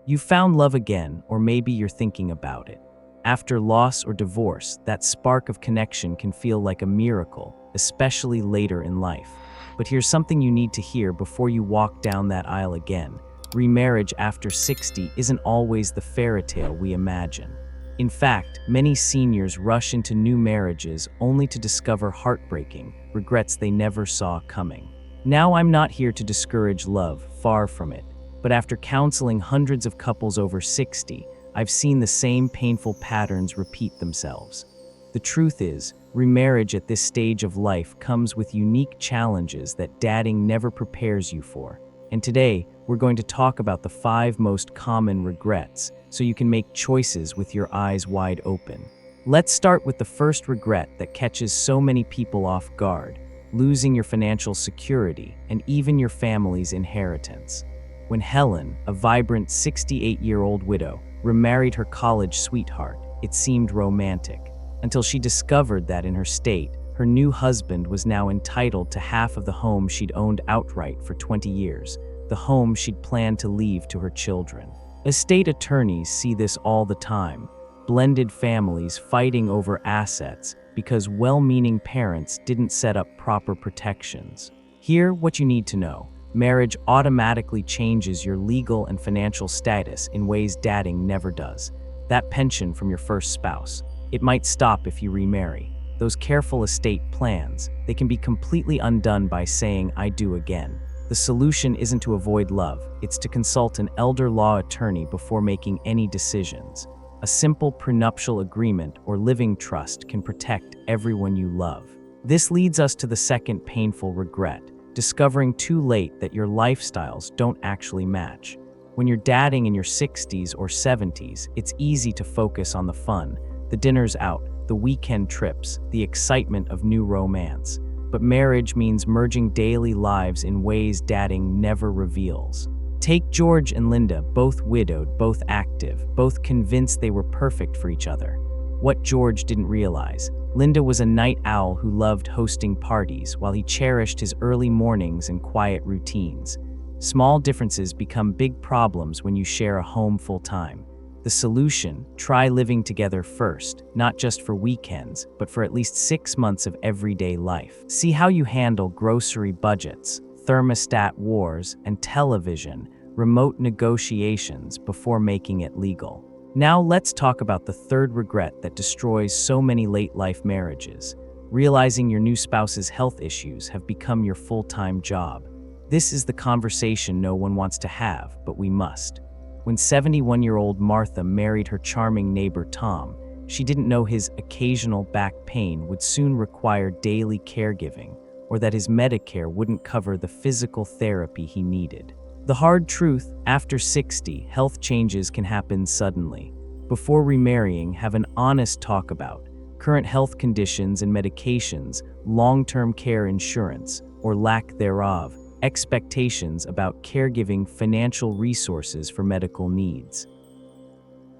You found love again, or maybe you're thinking about it. After loss or divorce, that spark of connection can feel like a miracle, especially later in life. But here's something you need to hear before you walk down that aisle again. Remarriage after 60 isn't always the fairy tale we imagine. In fact, many seniors rush into new marriages only to discover heartbreaking regrets they never saw coming. Now, I'm not here to discourage love, far from it. But after counseling hundreds of couples over 60, I've seen the same painful patterns repeat themselves. The truth is, remarriage at this stage of life comes with unique challenges that dating never prepares you for. And today, we're going to talk about the 5 most common regrets so you can make choices with your eyes wide open. Let's start with the first regret that catches so many people off guard: losing your financial security and even your family's inheritance. When Helen, a vibrant 68-year-old widow, remarried her college sweetheart, it seemed romantic, until she discovered that in her state, her new husband was now entitled to half of the home she'd owned outright for 20 years, the home she'd planned to leave to her children. Estate attorneys see this all the time: blended families fighting over assets because well-meaning parents didn't set up proper protections. Here, what you need to know: marriage automatically changes your legal and financial status in ways dating never does. That pension from your first spouse, it might stop if you remarry. Those careful estate plans, they can be completely undone by saying "I do" again. The solution isn't to avoid love, it's to consult an elder law attorney before making any decisions. A simple prenuptial agreement or living trust can protect everyone you love. This leads us to the second painful regret: discovering too late that your lifestyles don't actually match. When you're dating in your 60s or 70s, it's easy to focus on the fun, the dinners out, the weekend trips, the excitement of new romance. But marriage means merging daily lives in ways dating never reveals. Take George and Linda, both widowed, both active, both convinced they were perfect for each other. What George didn't realize: Linda was a night owl who loved hosting parties while he cherished his early mornings and quiet routines. Small differences become big problems when you share a home full-time. The solution: try living together first, not just for weekends, but for at least 6 months of everyday life. See how you handle grocery budgets, thermostat wars, and television remote negotiations before making it legal. Now let's talk about the third regret that destroys so many late-life marriages: realizing your new spouse's health issues have become your full-time job. This is the conversation no one wants to have, but we must. When 71-year-old Martha married her charming neighbor Tom, she didn't know his occasional back pain would soon require daily caregiving, or that his Medicare wouldn't cover the physical therapy he needed. The hard truth: after 60, health changes can happen suddenly. Before remarrying, have an honest talk about current health conditions and medications, long-term care insurance, or lack thereof, expectations about caregiving, financial resources for medical needs.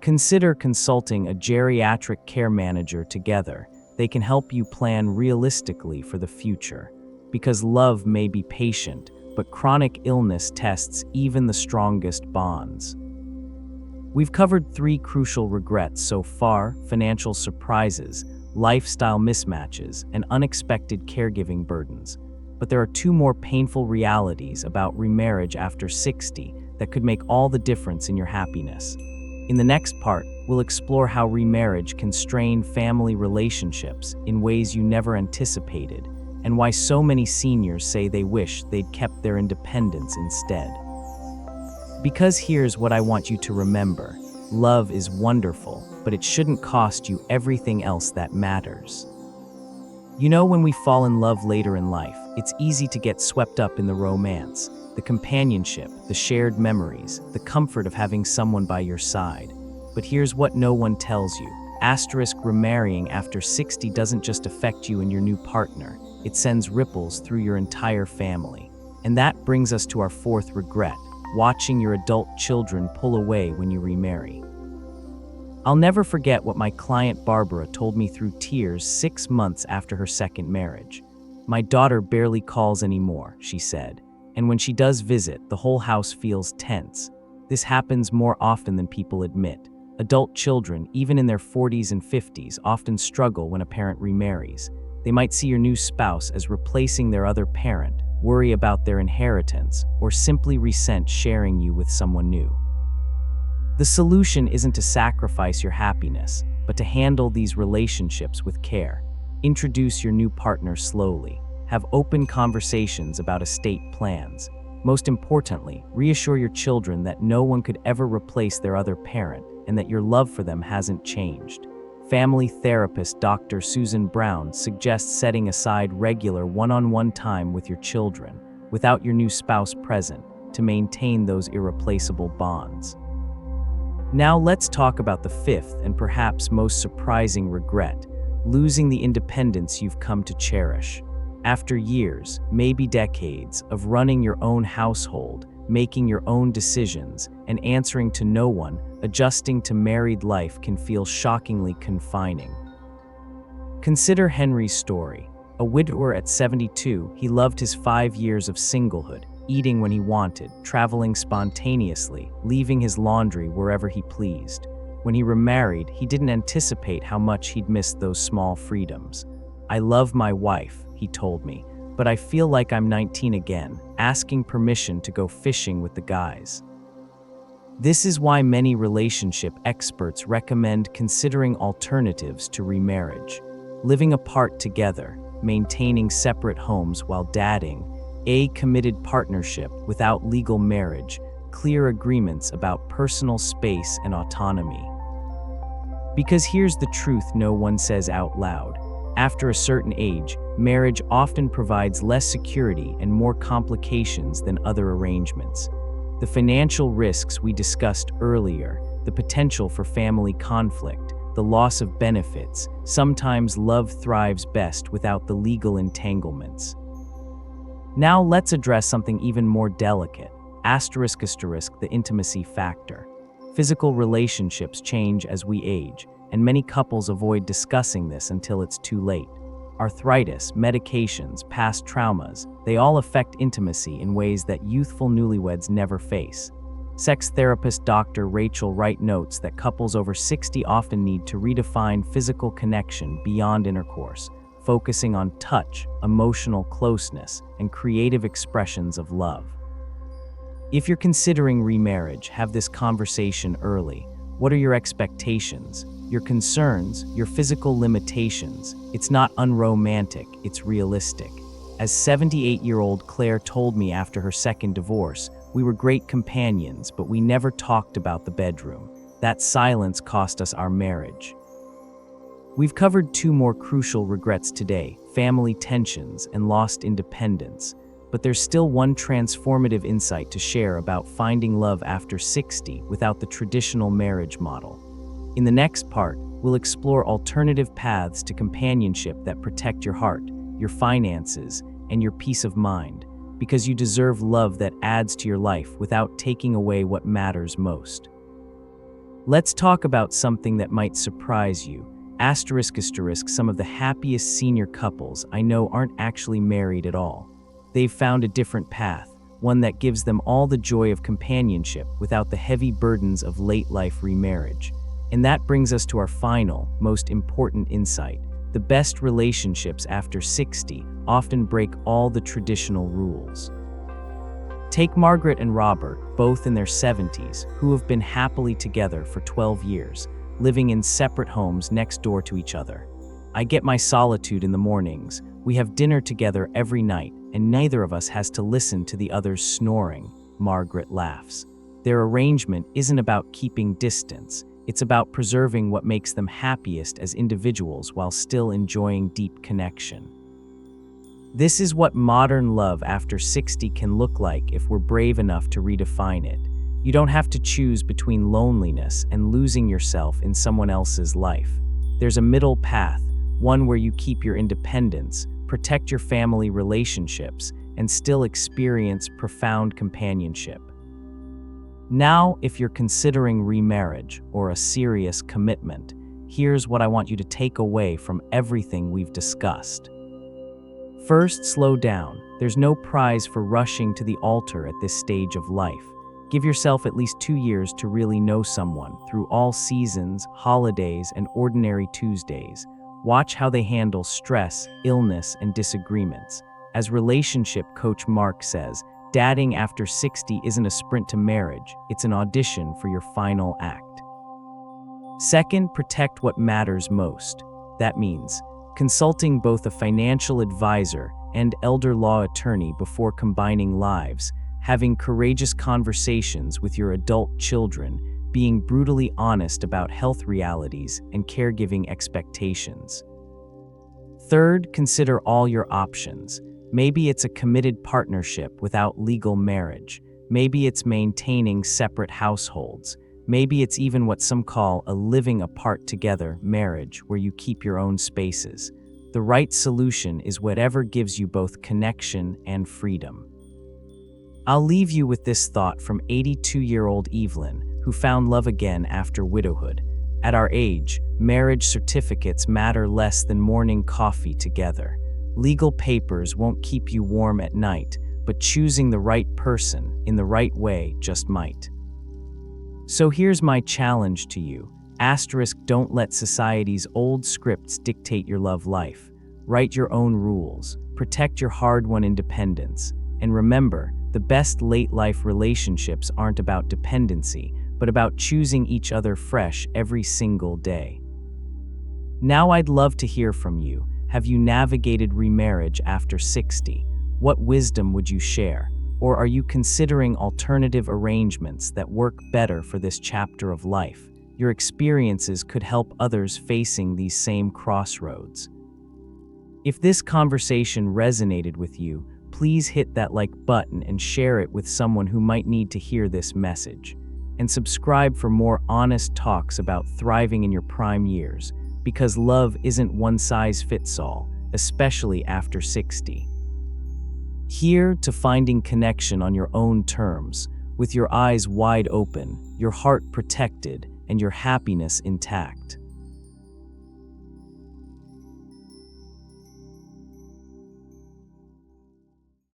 Consider consulting a geriatric care manager together. They can help you plan realistically for the future. Because love may be patient, but chronic illness tests even the strongest bonds. We've covered 3 crucial regrets so far: financial surprises, lifestyle mismatches, and unexpected caregiving burdens. But there are 2 more painful realities about remarriage after 60 that could make all the difference in your happiness. In the next part, we'll explore how remarriage can strain family relationships in ways you never anticipated, and why so many seniors say they wish they'd kept their independence instead. Because here's what I want you to remember: love is wonderful, but it shouldn't cost you everything else that matters. You know, when we fall in love later in life, it's easy to get swept up in the romance, the companionship, the shared memories, the comfort of having someone by your side. But here's what no one tells you: remarrying after 60 doesn't just affect you and your new partner, it sends ripples through your entire family. And that brings us to our 4th regret: watching your adult children pull away when you remarry. I'll never forget what my client Barbara told me through tears 6 months after her second marriage. "My daughter barely calls anymore," she said, "and when she does visit, the whole house feels tense. This happens more often than people admit. Adult children, even in their 40s and 50s, often struggle when a parent remarries. They might see your new spouse as replacing their other parent, worry about their inheritance, or simply resent sharing you with someone new. The solution isn't to sacrifice your happiness, but to handle these relationships with care. Introduce your new partner slowly. Have open conversations about estate plans. Most importantly, reassure your children that no one could ever replace their other parent and that your love for them hasn't changed. Family therapist Dr. Susan Brown suggests setting aside regular one-on-one time with your children, without your new spouse present, to maintain those irreplaceable bonds. Now let's talk about the fifth and perhaps most surprising regret: losing the independence you've come to cherish. After years, maybe decades, of running your own household, making your own decisions, and answering to no one, adjusting to married life can feel shockingly confining. Consider Henry's story. A widower at 72, he loved his 5 years of singlehood, eating when he wanted, traveling spontaneously, leaving his laundry wherever he pleased. When he remarried, he didn't anticipate how much he'd missed those small freedoms. "I love my wife," he told me, "but I feel like I'm 19 again, asking permission to go fishing with the guys." This is why many relationship experts recommend considering alternatives to remarriage. Living apart together, maintaining separate homes while dating, a committed partnership without legal marriage, clear agreements about personal space and autonomy. Because here's the truth no one says out loud. After a certain age, marriage often provides less security and more complications than other arrangements. The financial risks we discussed earlier, the potential for family conflict, the loss of benefits. Sometimes love thrives best without the legal entanglements. Now let's address something even more delicate, the intimacy factor. Physical relationships change as we age, and many couples avoid discussing this until it's too late. Arthritis, medications, past traumas, they all affect intimacy in ways that youthful newlyweds never face. Sex therapist Dr. Rachel Wright notes that couples over 60 often need to redefine physical connection beyond intercourse, focusing on touch, emotional closeness, and creative expressions of love. If you're considering remarriage, have this conversation early. What are your expectations, your concerns, your physical limitations? It's not unromantic, it's realistic. As 78-year-old Claire told me after her second divorce, "We were great companions, but we never talked about the bedroom. That silence cost us our marriage." We've covered two more crucial regrets today: family tensions and lost independence. But there's still one transformative insight to share about finding love after 60 without the traditional marriage model. In the next part, we'll explore alternative paths to companionship that protect your heart, your finances, and your peace of mind, because you deserve love that adds to your life without taking away what matters most. Let's talk about something that might surprise you. Some of the happiest senior couples I know aren't actually married at all. They've found a different path, one that gives them all the joy of companionship without the heavy burdens of late-life remarriage. And that brings us to our final, most important insight. The best relationships after 60 often break all the traditional rules. Take Margaret and Robert, both in their 70s, who have been happily together for 12 years, living in separate homes next door to each other. "I get my solitude in the mornings. We have dinner together every night, and neither of us has to listen to the other's snoring," Margaret laughs. Their arrangement isn't about keeping distance. It's about preserving what makes them happiest as individuals while still enjoying deep connection. This is what modern love after 60 can look like if we're brave enough to redefine it. You don't have to choose between loneliness and losing yourself in someone else's life. There's a middle path, one where you keep your independence, protect your family relationships, and still experience profound companionship. Now, if you're considering remarriage or a serious commitment, here's what I want you to take away from everything we've discussed. First, slow down. There's no prize for rushing to the altar at this stage of life. Give yourself at least 2 years to really know someone through all seasons, holidays, and ordinary Tuesdays. Watch how they handle stress, illness, and disagreements. As relationship coach Mark says, dating after 60 isn't a sprint to marriage, it's an audition for your final act. Second, protect what matters most. That means consulting both a financial advisor and elder law attorney before combining lives, having courageous conversations with your adult children, being brutally honest about health realities and caregiving expectations. Third, consider all your options. Maybe it's a committed partnership without legal marriage. Maybe it's maintaining separate households. Maybe it's even what some call a living apart together marriage, where you keep your own spaces. The right solution is whatever gives you both connection and freedom. I'll leave you with this thought from 82-year-old Evelyn, who found love again after widowhood. At our age, marriage certificates matter less than morning coffee together. Legal papers won't keep you warm at night, but choosing the right person in the right way just might. So here's my challenge to you. Don't let society's old scripts dictate your love life. Write your own rules, protect your hard-won independence, and remember, the best late-life relationships aren't about dependency, but about choosing each other fresh every single day. Now I'd love to hear from you. Have you navigated remarriage after 60? What wisdom would you share? Or are you considering alternative arrangements that work better for this chapter of life? Your experiences could help others facing these same crossroads. If this conversation resonated with you, please hit that like button and share it with someone who might need to hear this message. And subscribe for more honest talks about thriving in your prime years, because love isn't one size fits all, especially after 60. Here to finding connection on your own terms, with your eyes wide open, your heart protected, and your happiness intact.